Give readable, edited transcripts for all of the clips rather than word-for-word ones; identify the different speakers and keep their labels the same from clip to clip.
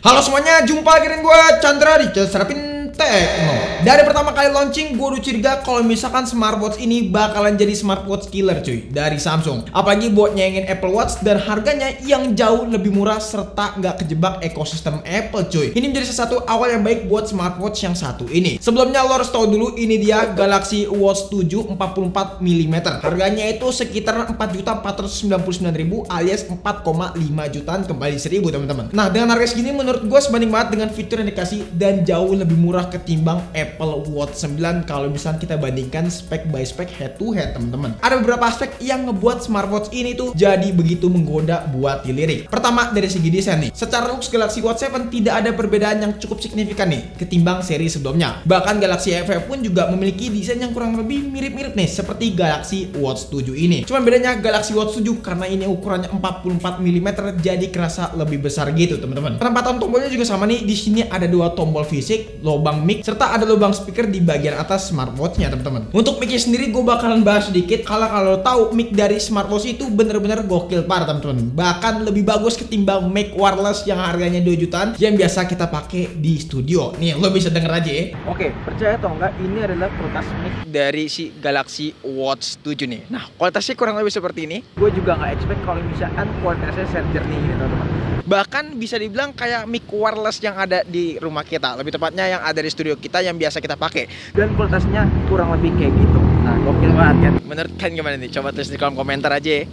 Speaker 1: Halo semuanya, jumpa lagi dengan gue Chandra di Serapin Tekno. Dari pertama kali launching, gue udah curiga kalau misalkan smartwatch ini bakalan jadi smartwatch killer cuy dari Samsung. Apalagi buat nyaingin Apple Watch dan harganya yang jauh lebih murah serta nggak kejebak ekosistem Apple cuy. Ini menjadi salah satu awal yang baik buat smartwatch yang satu ini. Sebelumnya lo harus tahu dulu, ini dia Galaxy Watch 7 44 mm. Harganya itu sekitar 4.499.000 alias 4,5 jutaan kembali 1.000 teman-teman. Nah dengan harga segini menurut gue sebanding banget dengan fitur yang dikasih dan jauh lebih murah ketimbang Apple Watch 9 kalau misalnya kita bandingkan spek by spek head to head teman-teman. Ada beberapa aspek yang ngebuat smartwatch ini tuh jadi begitu menggoda buat dilirik. Pertama dari segi desain nih. Secara looks Galaxy Watch 7 tidak ada perbedaan yang cukup signifikan nih ketimbang seri sebelumnya. Bahkan Galaxy FE pun juga memiliki desain yang kurang lebih mirip-mirip nih seperti Galaxy Watch 7 ini. Cuman bedanya Galaxy Watch 7 karena ini ukurannya 44 mm jadi kerasa lebih besar gitu teman-teman. Penempatan tombolnya juga sama nih. Di sini ada dua tombol fisik, lubang mic serta ada lubang speaker di bagian atas smartwatchnya teman-teman. Untuk mic sendiri gue bakalan bahas sedikit. Kalau tahu mic dari smartwatch itu bener-bener gokil parah teman-teman. Bahkan lebih bagus ketimbang mic wireless yang harganya 2 jutaan yang biasa kita pakai di studio. Nih lo bisa denger aja ya. Oke, percaya atau enggak ini adalah kualitas mic dari si Galaxy Watch 7 nih. Nah kualitasnya kurang lebih seperti ini. Gue juga nggak expect kalau misalkan kualitasnya jernih ini teman-teman. Bahkan bisa dibilang kayak mic wireless yang ada di rumah kita, lebih tepatnya yang ada di studio kita yang biasa kita pakai. Dan kualitasnya kurang lebih kayak gitu. Nah, gokil banget kan? Menurut kalian gimana nih? Coba tulis di kolom komentar aja ya.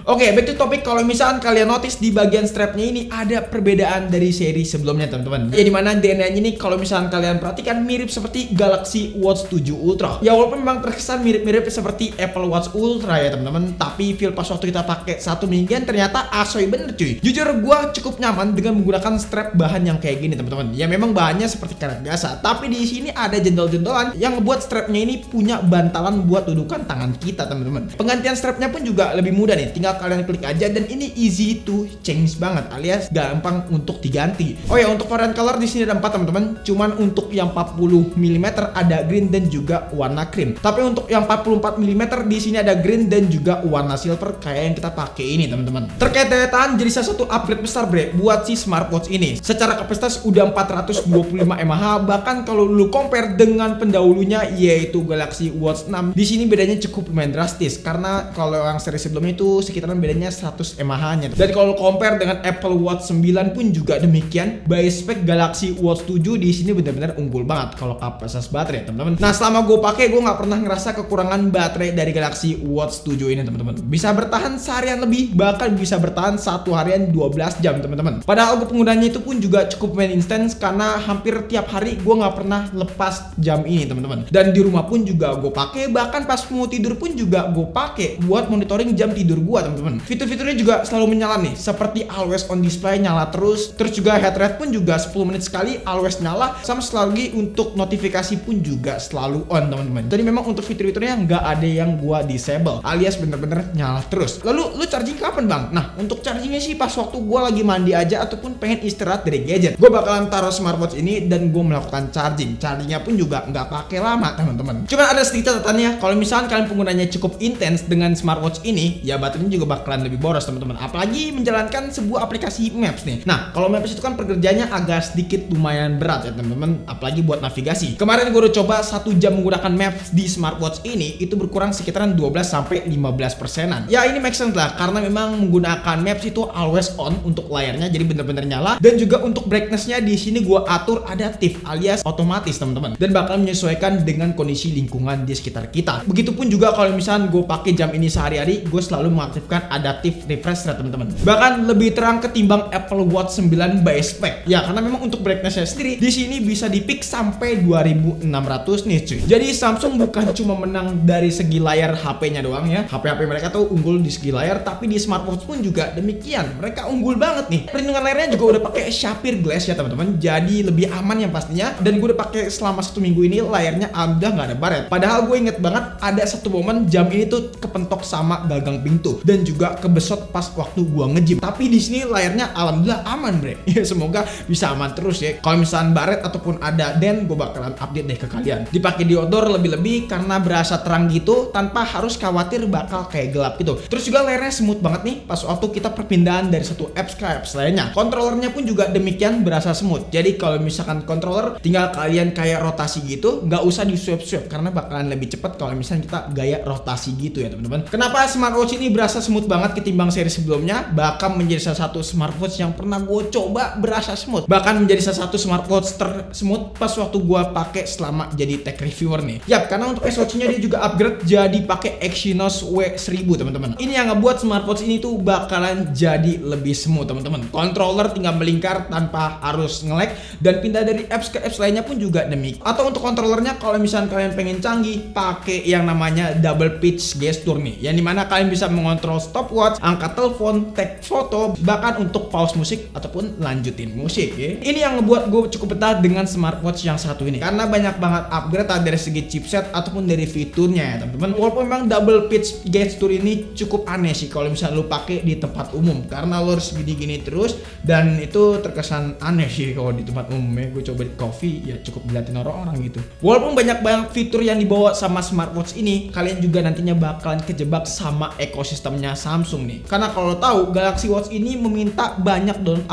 Speaker 1: Oke, back to topic. Kalau misalkan kalian notice di bagian strapnya ini ada perbedaan dari seri sebelumnya teman-teman. Ya dimana DNA-nya ini kalau misalkan kalian perhatikan mirip seperti Galaxy Watch 7 Ultra. Ya walaupun memang terkesan mirip-mirip seperti Apple Watch Ultra ya teman-teman, tapi feel pas waktu kita pakai satu mingguan ternyata asoy bener cuy. Jujur gue cukup nyaman dengan menggunakan strap bahan yang kayak gini teman-teman. Ya memang bahannya seperti karet biasa, tapi di sini ada jendol-jendolan yang ngebuat strapnya ini punya bantalan buat dudukan tangan kita teman-teman. Penggantian strapnya pun juga lebih mudah nih, tinggal kalian klik aja dan ini easy to change banget alias gampang untuk diganti. Oh ya, untuk varian color di sini ada 4 teman-teman. Cuman untuk yang 40 mm ada green dan juga warna cream. Tapi untuk yang 44 mm di sini ada green dan juga warna silver kayak yang kita pakai ini teman-teman. Terkait daya tahan jadi salah satu upgrade besar bre buat si smartwatch ini. Secara kapasitas udah 425 mAh, bahkan kalau lu compare dengan pendahulunya yaitu Galaxy Watch 6, di sini bedanya cukup lumayan drastis karena kalau yang seri sebelumnya itu sekitaran bedanya 100 mAh-nya. Dan kalau compare dengan Apple Watch 9 pun juga demikian. By spek Galaxy Watch 7 di sini benar-benar unggul banget kalau kapasitas baterai teman-teman. Nah selama gue pakai gue nggak pernah ngerasa kekurangan baterai dari Galaxy Watch 7 ini teman-teman. Bisa bertahan seharian lebih, bahkan bisa bertahan satu harian 12 jam teman-teman. Padahal gue penggunanya itu pun juga cukup main instan karena hampir tiap hari gue nggak pernah lepas jam ini teman-teman. Dan di rumah pun juga gue pakai, bahkan pas mau tidur pun juga gue pakai buat monitoring jam tidur gue teman-teman. Fitur-fiturnya juga selalu menyala nih, seperti always on display nyala terus juga heart rate pun juga 10 menit sekali always nyala, sama selalu lagi untuk notifikasi pun juga selalu on teman-teman. Jadi memang untuk fitur-fiturnya nggak ada yang gua disable alias bener-bener nyala terus. Lalu lu charging kapan bang? Nah untuk chargingnya sih pas waktu gua lagi mandi aja ataupun pengen istirahat dari gadget, gua bakalan taruh smartwatch ini dan gua melakukan chargingnya pun juga nggak pakai lama teman-teman. Cuman ada sedikit catatannya, kalau misalkan kalian penggunanya cukup intens dengan smartwatch ini ya baterainya juga bakalan lebih boros teman-teman, apalagi menjalankan sebuah aplikasi Maps nih. Nah kalau Maps itu kan pekerjaannya agak sedikit lumayan berat ya teman-teman, apalagi buat navigasi. Kemarin gue udah coba 1 jam menggunakan Maps di smartwatch ini, itu berkurang sekitaran 12-15%. Ya ini make sense lah, karena memang menggunakan Maps itu always on untuk layarnya, jadi bener-bener nyala. Dan juga untuk brightnessnya di sini gue atur adaptif alias otomatis teman-teman, dan bakal menyesuaikan dengan kondisi lingkungan di sekitar kita. Begitupun juga kalau misalnya gue pakai jam ini sehari-hari, gue selalu mengaktifkan adaptive refresh rate teman-teman. Bahkan lebih terang ketimbang Apple Watch 9 by spec. Ya karena memang untuk brightnessnya sendiri di sini bisa di peak sampai 2600 nih cuy. Jadi Samsung bukan cuma menang dari segi layar HP-nya doang ya. HP-HP mereka tuh unggul di segi layar, tapi di smartwatch pun juga demikian. Mereka unggul banget nih. Perlindungan layarnya juga udah pakai Sapphire Glass ya teman-teman. Jadi lebih aman yang pastinya. Dan gue udah pakai selama 1 minggu ini, layarnya udah nggak ada baret. Padahal gue inget banget ada satu momen jam ini tuh kepentok sama gagang pintu. Dan dan juga kebesot pas waktu gua nge-gym. Tapi di sini layarnya alhamdulillah aman, bre. Ya semoga bisa aman terus ya. Kalau misalnya baret ataupun ada den, gua bakalan update deh ke kalian. Dipakai di outdoor lebih-lebih karena berasa terang gitu tanpa harus khawatir bakal kayak gelap gitu. Terus juga layarnya smooth banget nih pas waktu kita perpindahan dari satu apps ke apps lainnya. Kontrolernya pun juga demikian berasa smooth. Jadi kalau misalkan controller tinggal kalian kayak rotasi gitu, nggak usah di swipe karena bakalan lebih cepat kalau misalnya kita gaya rotasi gitu ya teman-teman. Kenapa smartwatch ini berasa smooth banget ketimbang seri sebelumnya? Bahkan menjadi salah satu smartwatch yang pernah gue coba berasa smooth. Bahkan menjadi salah satu smartwatch tersmooth pas waktu gue pakai selama jadi tech reviewer nih. Yap, karena untuk SWatch-nya dia juga upgrade jadi pakai Exynos W1000 teman-teman. Ini yang ngebuat smartwatch ini tuh bakalan jadi lebih smooth teman-teman. Controller tinggal melingkar tanpa harus nge-lag dan pindah dari apps ke apps lainnya pun juga demikian. Atau untuk kontrolernya kalau misalnya kalian pengen canggih, pakai yang namanya double pitch gesture nih, yang dimana kalian bisa mengontrol stopwatch, angkat telepon, take foto, bahkan untuk pause musik ataupun lanjutin musik ya. Ini yang ngebuat gue cukup betah dengan smartwatch yang satu ini karena banyak banget upgrade dari segi chipset ataupun dari fiturnya ya teman-teman. Walaupun memang double pitch gesture ini cukup aneh sih kalau misalnya lu pakai di tempat umum karena lu harus gini-gini terus dan itu terkesan aneh sih kalau di tempat umum ya. Gue coba di coffee ya cukup diliatin orang-orang gitu. Walaupun banyak banget fitur yang dibawa sama smartwatch ini, kalian juga nantinya bakalan kejebak sama ekosistemnya Samsung nih. Karena kalau tahu Galaxy Watch ini meminta banyak download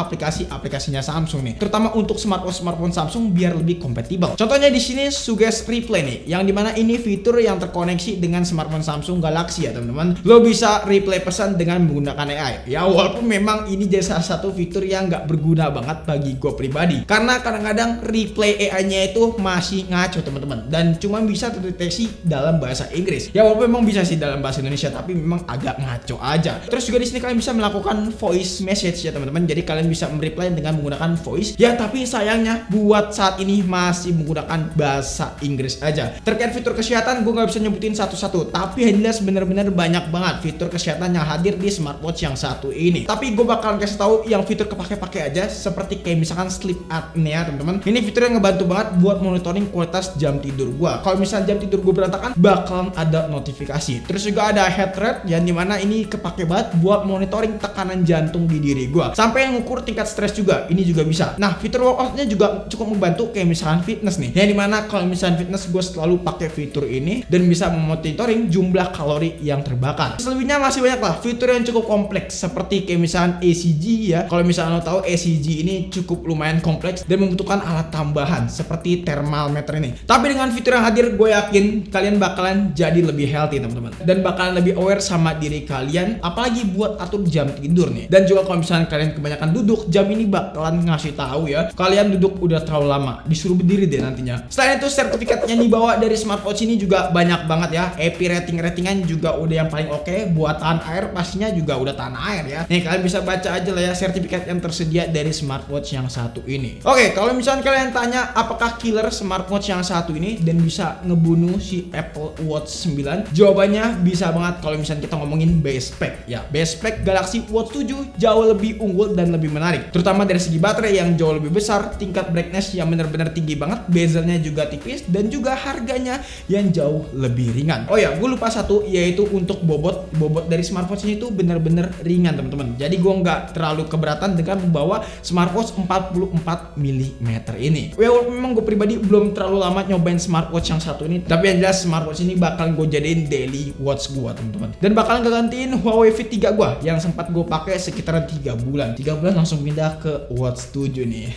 Speaker 1: aplikasinya Samsung nih, terutama untuk smartphone Samsung biar lebih kompatibel. Contohnya di sini Suggest Replay nih, yang dimana ini fitur yang terkoneksi dengan smartphone Samsung Galaxy ya teman-teman. Lo bisa replay pesan dengan menggunakan AI. Ya walaupun memang ini jadi salah satu fitur yang nggak berguna banget bagi gue pribadi, karena kadang-kadang replay AI-nya itu masih ngaco teman-teman dan cuma bisa terdeteksi dalam bahasa Inggris. Ya walaupun memang bisa sih dalam bahasa Indonesia tapi memang agak ngaco aja. Terus juga di sini kalian bisa melakukan voice message ya teman-teman. Jadi kalian bisa mereply dengan menggunakan voice. Ya tapi sayangnya buat saat ini masih menggunakan bahasa Inggris aja. Terkait fitur kesehatan gue nggak bisa nyebutin satu-satu, tapi yang jelas bener-bener banyak banget fitur kesehatan yang hadir di smartwatch yang satu ini. Tapi gue bakalan kasih tahu yang fitur kepake-pake aja seperti kayak misalkan sleep apnea teman-teman. Ini fitur yang ngebantu banget buat monitoring kualitas jam tidur gue. Kalau misalnya jam tidur gue berantakan bakalan ada notifikasi. Terus juga ada heart rate yang dimana ini kepake banget buat monitoring tekanan jantung di diri gue. Sampai yang ngukur tingkat stres juga ini juga bisa. Nah fitur workoutnya juga cukup membantu kayak misalkan fitness nih. Yang dimana kalau misalnya fitness gue selalu pakai fitur ini dan bisa memonitoring jumlah kalori yang terbakar. Selebihnya masih banyak lah fitur yang cukup kompleks seperti kayak misalkan ECG ya. Kalau misalnya lo tahu ECG ini cukup lumayan kompleks dan membutuhkan alat tambahan seperti thermal meter ini. Tapi dengan fitur yang hadir gue yakin kalian bakalan jadi lebih healthy teman-teman dan bakalan lebih aware sama diri kalian, apalagi buat atur jam tidur nih. Dan juga kalau misalnya kalian kebanyakan duduk, jam ini bakalan ngasih tahu ya kalian duduk udah terlalu lama, disuruh berdiri deh nantinya. Selain itu sertifikat yang dibawa dari smartwatch ini juga banyak banget ya. API ratingan juga udah yang paling oke. Buat tahan air pastinya juga udah tahan air ya. Nih kalian bisa baca aja lah ya sertifikat yang tersedia dari smartwatch yang satu ini. Oke, kalau misalnya kalian tanya apakah killer smartwatch yang satu ini dan bisa ngebunuh si Apple Watch 9, jawabannya bisa banget kalau misalnya kita ngomongin base spec ya. Base spec Galaxy Watch 7 jauh lebih unggul dan lebih menarik, terutama dari segi baterai yang jauh lebih besar, tingkat brightness yang benar-benar tinggi banget, bezelnya juga tipis, dan juga harganya yang jauh lebih ringan. Oh ya, gue lupa satu, yaitu untuk bobot dari smartwatch ini tuh benar-benar ringan teman-teman. Jadi gue nggak terlalu keberatan dengan membawa smartwatch 44 mm ini. Walaupun memang gue pribadi belum terlalu lama nyobain smartwatch yang satu ini, tapi yang jelas smartwatch ini bakal gue jadiin daily watch gue teman-teman. Dan bakalan gantiin Huawei V3 gue yang sempat gue pakai sekitaran 3 bulan. 3 bulan langsung pindah ke Watch 7 nih.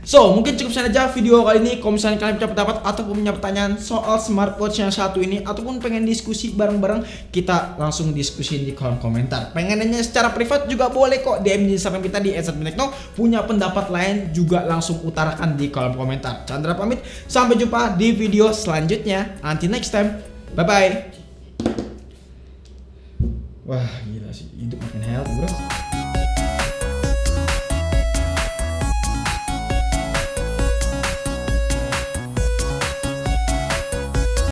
Speaker 1: So mungkin cukup sekian aja video kali ini. Kalau misalnya kalian punya pendapat ataupun punya pertanyaan soal smartwatch yang satu ini, ataupun pengen diskusi bareng-bareng, kita langsung diskusi di kolom komentar. Pengen nanya secara privat juga boleh kok, DM di Instagram kita di @sadmenekno. Punya pendapat lain juga langsung utarakan di kolom komentar. Chandra pamit, sampai jumpa di video selanjutnya. Until next time, bye bye. Wah gila sih, hidup makin healthy bro.